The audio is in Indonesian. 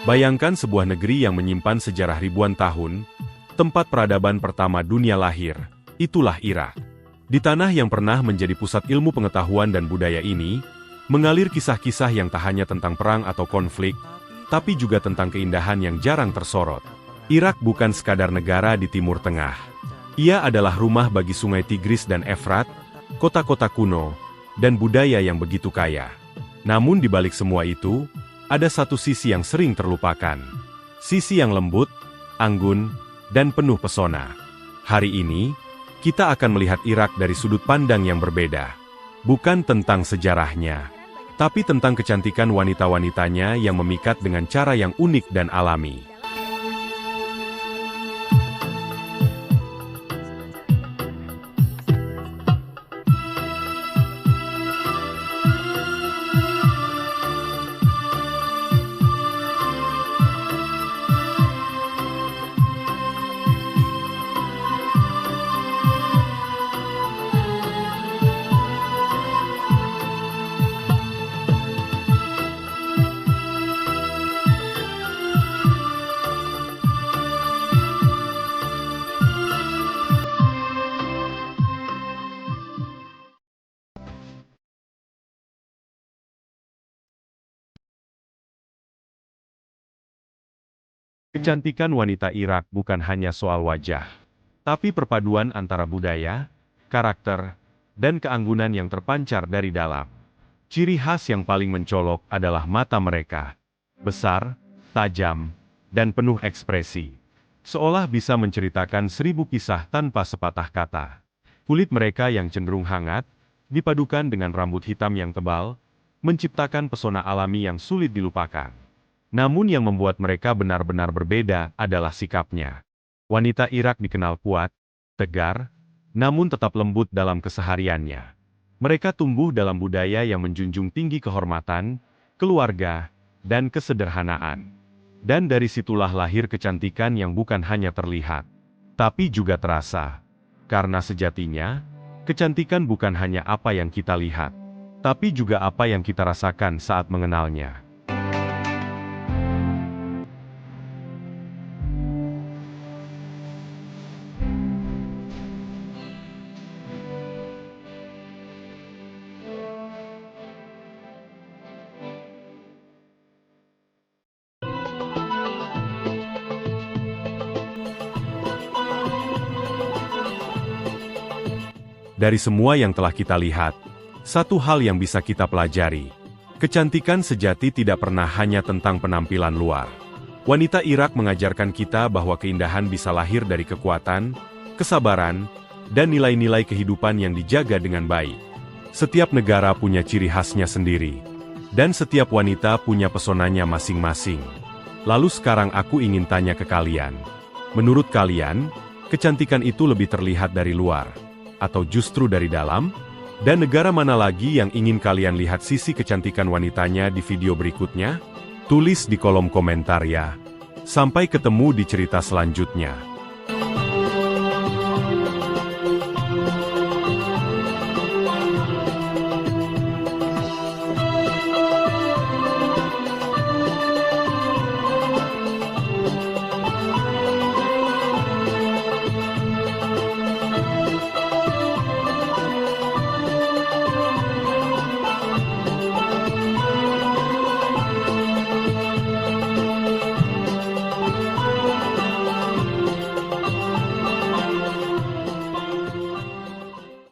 Bayangkan sebuah negeri yang menyimpan sejarah ribuan tahun, tempat peradaban pertama dunia lahir, itulah Irak. Di tanah yang pernah menjadi pusat ilmu pengetahuan dan budaya ini, mengalir kisah-kisah yang tak hanya tentang perang atau konflik, tapi juga tentang keindahan yang jarang tersorot. Irak bukan sekadar negara di Timur Tengah. Ia adalah rumah bagi sungai Tigris dan Efrat, kota-kota kuno, dan budaya yang begitu kaya. Namun di balik semua itu, ada satu sisi yang sering terlupakan. Sisi yang lembut, anggun, dan penuh pesona. Hari ini, kita akan melihat Irak dari sudut pandang yang berbeda. Bukan tentang sejarahnya, tapi tentang kecantikan wanita-wanitanya yang memikat dengan cara yang unik dan alami. Kecantikan wanita Irak bukan hanya soal wajah, tapi perpaduan antara budaya, karakter, dan keanggunan yang terpancar dari dalam. Ciri khas yang paling mencolok adalah mata mereka. Besar, tajam, dan penuh ekspresi. Seolah bisa menceritakan 1000 kisah tanpa sepatah kata. Kulit mereka yang cenderung hangat, dipadukan dengan rambut hitam yang tebal, menciptakan pesona alami yang sulit dilupakan. Namun yang membuat mereka benar-benar berbeda adalah sikapnya. Wanita Irak dikenal kuat, tegar, namun tetap lembut dalam kesehariannya. Mereka tumbuh dalam budaya yang menjunjung tinggi kehormatan, keluarga, dan kesederhanaan. Dan dari situlah lahir kecantikan yang bukan hanya terlihat, tapi juga terasa. Karena sejatinya, kecantikan bukan hanya apa yang kita lihat, tapi juga apa yang kita rasakan saat mengenalnya. Dari semua yang telah kita lihat, satu hal yang bisa kita pelajari. Kecantikan sejati tidak pernah hanya tentang penampilan luar. Wanita Irak mengajarkan kita bahwa keindahan bisa lahir dari kekuatan, kesabaran, dan nilai-nilai kehidupan yang dijaga dengan baik. Setiap negara punya ciri khasnya sendiri, dan setiap wanita punya pesonanya masing-masing. Lalu sekarang aku ingin tanya ke kalian. Menurut kalian, kecantikan itu lebih terlihat dari luar, atau justru dari dalam? Dan negara mana lagi yang ingin kalian lihat sisi kecantikan wanitanya di video berikutnya? Tulis di kolom komentar ya. Sampai ketemu di cerita selanjutnya.